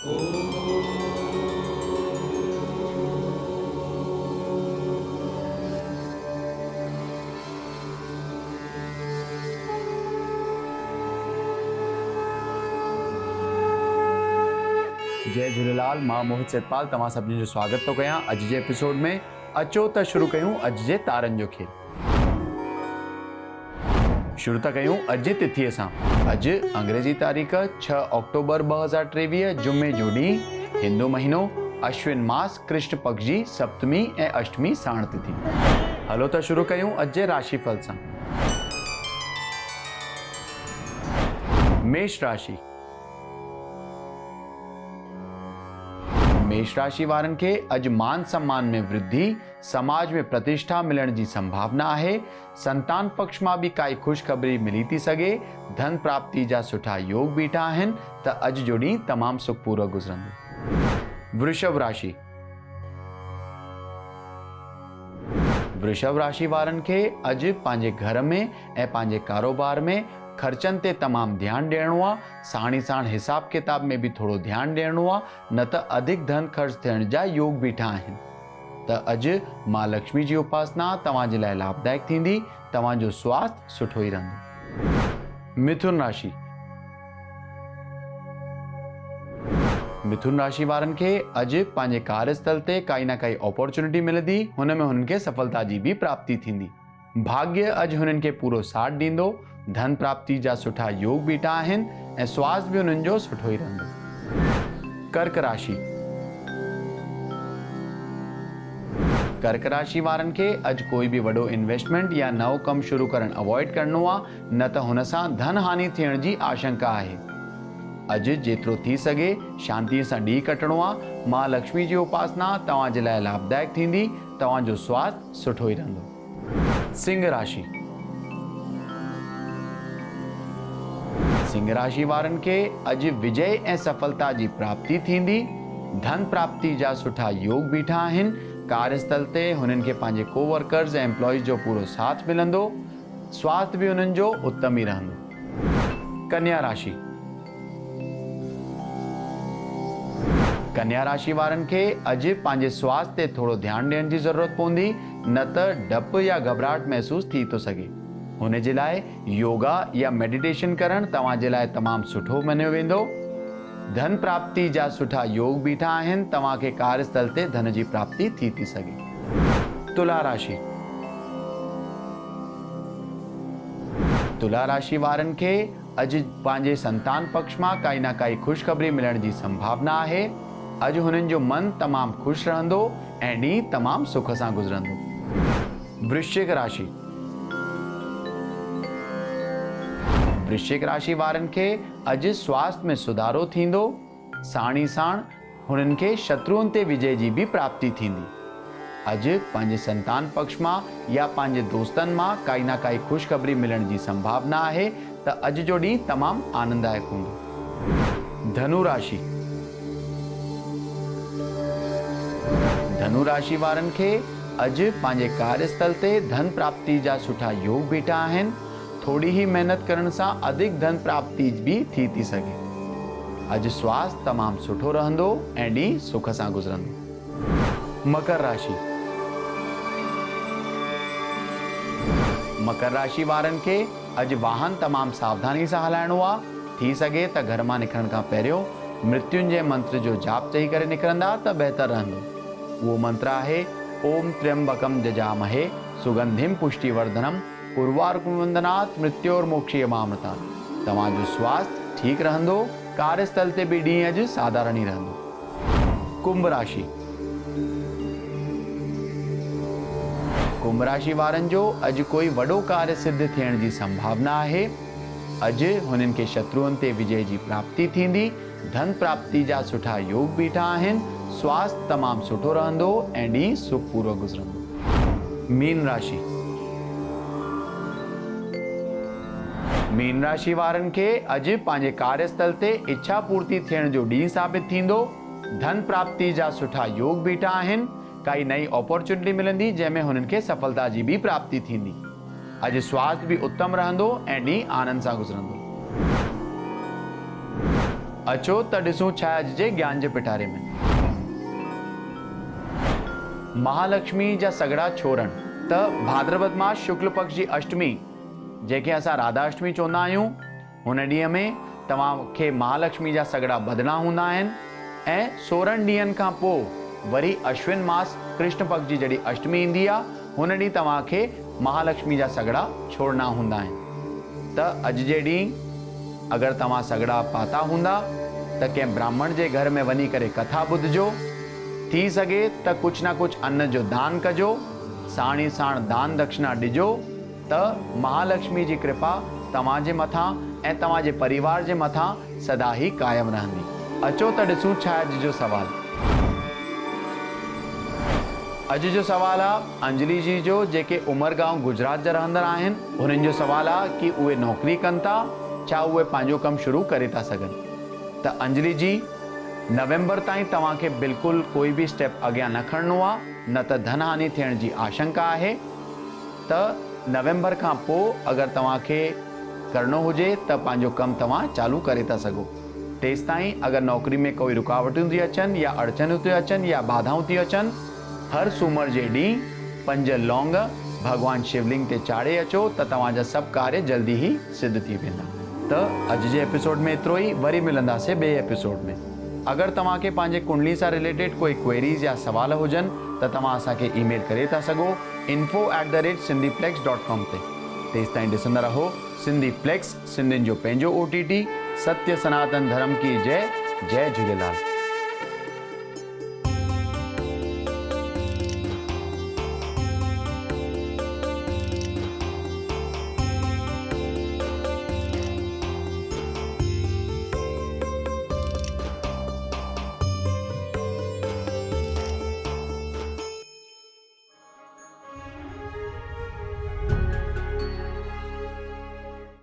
जय झूलेलाल। मां मोहित सेतपाल तव्हां सभिनी जो स्वागत थो कयां अॼु जे एपिसोड में। अचो त शुरू कयूं अॼु जे तारनि जो खेल। शुरू था कयूं अॼु जी तिथीअ सां। अॼु अंग्रेजी तारीख़ 6 अक्टूबर 2023 जुमे जो ॾींहुं, हिंदू महीनो अश्विन मास, कृष्ण पक्ष जी सप्तमी ऐं अष्टमी साण तिथि। हलो त शुरू कयूं अॼु जे राशिफल सां। मेष राशि। मेष राशि वारनि खे अॼु मान सम्मान में वृद्धि, समाज में प्रतिष्ठा मिलण जी संभावना आहे। संतान पक्ष मां बि काई ख़ुशख़बरी मिली थी सघे। धन प्राप्ति जा सुठा योग बीठा आहिनि त अॼु जो ॾींहुं तमामु सुखपूर्वक गुज़रंदो। वृषभ राशि। वृषभ राशि वारनि खे अॼु पंहिंजे घर में ऐं पंहिंजे कारोबार में ख़र्चनि ते तमामु ध्यानु ॾियणो आहे। साण ई साण हिसाब किताब में बि थोरो ध्यानु ॾियणो आहे, न त अधिक धन ख़र्च थियण जा योग बीठा आहिनि। त अॼु मां लक्ष्मी जी उपासना तव्हांजे लाइ लाभदायक थींदी। तव्हांजो स्वास्थ्य सुठो ई रहंदो। मिथुन राशि। मिथुन राशि वारनि खे अॼु पंहिंजे कार्यस्थल ते काई न काई अपॉर्चुनिटी मिलंदी, हुन में हुननि खे सफलता जी बि प्राप्ति थींदी। भाग्य अॼु हुननि खे पूरो साथ ॾींदो। धन प्राप्ति जा सुठा योग बीठा आहिनि ऐं स्वास्थ्य बि हुननि जो सुठो ई रहंदो। कर्क राशि। कर्क राशि वारनि खे अॼु कोई बि वॾो इन्वेस्टमेंट या नओं कमु शुरू करणु अवॉइड करणो आहे, न त हुन सां धन हानि थियण जी आशंका आहे। अॼु जेतिरो थी सघे शांतीअ सां ॾींहुं कटणो आहे। मां लक्ष्मी जी उपासना तव्हांजे लाइ लाभदायक थींदी। तव्हांजो स्वास्थ्य सुठो ई रहंदो। सिंह राशि। सिंह राशि वारनि खे अॼु विजय ऐं सफलता जी प्राप्ति थींदी। धन प्राप्ति जा सुठा योग बीठा आहिनि। कार्यस्थल ते हुननि खे पंहिंजे कोवर्कर्स ऐं एम्प्लॉइज़ जो पूरो साथ मिलंदो। स्वास्थ्य बि हुननि जो उत्तम ई रहंदो। कन्या राशि। कन्या राशि वारनि खे अॼु पंहिंजे स्वास्थ्य ते थोरो ध्यानु ॾियण जी ज़रूरत पवंदी, न त डपु या घबराहट महसूस थी थो सघे। हुन जे लाइ योगा या मेडिटेशन करणु तव्हांजे लाइ तमामु सुठो मञियो वेंदो। धन प्राप्ति जा सुठा योग बीठा आहिनि। तव्हांखे कार्यस्थल ते धन जी प्राप्ति थी सघे। तुला राशि। तुला राशि वारनि खे अॼु पंहिंजे संतान पक्ष मां काई न काई ख़ुशख़बरी मिलण जी संभावना आहे। अॼु हुननि जो मन तमामु ख़ुशि रहंदो ऐं ॾींहुं तमामु सुख सां गुज़रंदो। वृश्चिक राशि। वृश्चिक राशि वारनि खे अॼु स्वास्थ्य में सुधारो थींदो। साण ई साण हुननि खे शत्रुअनि ते विजय जी बि प्राप्ति थींदी। अॼु पंहिंजे संतान पक्ष मां या पंहिंजे दोस्तनि मां काई न काई ख़ुशख़बरी मिलण जी संभावना आहे त अॼु जो ॾींहुं तमामु आनंददायक हूंदो। धनु राशि। धनु राशि वारनि खे अॼु पंहिंजे कार्यस्थल ते धन प्राप्ति जा सुठा योग बीठा आहिनि। थोड़ी ही मेहनत करण सां अधिक धन प्राप्ति भी थी सघे। अॼु स्वास्थ्य तमामु सुठो रहंदो ऐं ॾींहुं सुख सां गुज़रंदो। मकर राशि। मकर राशि वारनि खे अॼु वाहन तमामु सावधानी सां हलाइणो आहे। थी सघे त घर मां निकिरण खां पहिरियों मृत्युंजय मंत्र जो जाप चई करे निकिरंदा त बहितर रहंदो। उहो मंत्र आहे ओम त्र्यंबकम जजामहे सुगंधिम पुष्टिवर्धनम उर्वारुकमंदनात् मृत्योर्मोक्षीयमामृतात्। तव्हांजो स्वास्थ्य ठीक रहंदो। कार्यस्थल ते बि ॾींहुं अॼु साधारण ई रहंदो। कुंभ राशि। कुंभ राशि वारनि जो अॼु कोई वॾो कार्य सिद्ध थियण जी संभावना आहे। अॼु हुननि खे शत्रुअनि ते विजय जी प्राप्ति थींदी। धन प्राप्ति जा सुठा योग बीठा आहिनि। स्वास्थ्य तमामु सुठो रहंदो ऐं ॾींहुं सुखपूर्वक गुज़रंदो। मीन राशि। मीन राशि वारनि खे अॼु पंहिंजे कार्यस्थल ते इच्छा पूर्ति थियण जो ॾींहुं साबित थींदो। धन प्राप्ति जा सुठा योग बीठा आहिनि। काई नई अपॉर्चुनिटी मिलंदी जंहिंमें हुननि खे सफलता जी बि प्राप्ति थींदी। अॼु स्वास्थ्य बि उत्तम रहंदो ऐं ॾींहुं आनंद सां गुज़रंदो। अचो त ॾिसूं छा आहे अॼु जे ज्ञान जे पिटारे में। महालक्ष्मी जा सगड़ा छोरण त भाद्रपद मास शुक्ल पक्ष जी अष्टमी जंहिंखे असां राधा अष्टमी चवंदा आहियूं, हुन ॾींहं में तव्हांखे महालक्ष्मी जा सगड़ा ॿधणा हूंदा आहिनि ऐं 16 ॾींहंनि खां पोइ वरी अश्विन मास कृष्ण पक्ष जी जॾहिं अष्टमी ईंदी आहे हुन ॾींहुं तव्हांखे महालक्ष्मी जा सगड़ा छोड़ना हूंदा आहिनि। त अॼु जे ॾींहुं अगरि तव्हां सगड़ा पाता हूंदा त कंहिं ब्राह्मण जे घर में वञी करे कथा ॿुधजो, थी सघे त कुझु न कुझु अन्न जो दान कजो, साण ई साण दान दक्षिणा ॾिजो त महालक्ष्मी जी कृपा तव्हांजे मथां ऐं तव्हांजे परिवार जे मथां सदा ई कायम रहंदी। अचो त ॾिसूं छा आहे अॼु जो सवाल। अॼु जो सवाल आहे अंजलि जी जो, जेके उमरगांव गुजरात जा रहंदड़ आहिनि। हुननि जो सवाल आहे कि उहे नौकरी कनि था, छा उहे पंहिंजो कमु शुरू करे था सघनि। त अंजलि जी, नवंबर ताईं तव्हांखे बिल्कुलु कोई बि स्टेप अॻियां न खणणो आहे, न त धन हानि थियण जी आशंका आहे। त नवंबर खां पोइ अगरि तव्हांखे करणो हुजे त पंहिंजो कमु तव्हां चालू करे था सघो। तेसि ताईं अगरि नौकरी में कोई रुकावटूं थी अचनि या अड़चनियूं थी अचनि या बाधाऊं थी अचनि, हर सूमर जे ॾींहुं 5 लौंग भॻवान शिवलिंग ते चाढ़े अचो त तव्हांजा सभु कार्य जल्दी ई सिद्ध थी वेंदा। त अॼु जे एपिसोड में एतिरो ई, वरी मिलंदासीं ॿिए एपिसोड में। अगरि तव्हांखे पंहिंजे कुंडली सां रिलेटेड कोई क्वेरीज़ या सवाल हुजनि त तव्हां असांखे ईमेल करे था सघो info@sindhiplex.com ते। तेसि ताईं ॾिसंदा रहो सिंधीप्लेक्स, सिंधियुनि जो पंहिंजो OTT। सत्य सनातन धर्म की जय। जय झूलेलाल।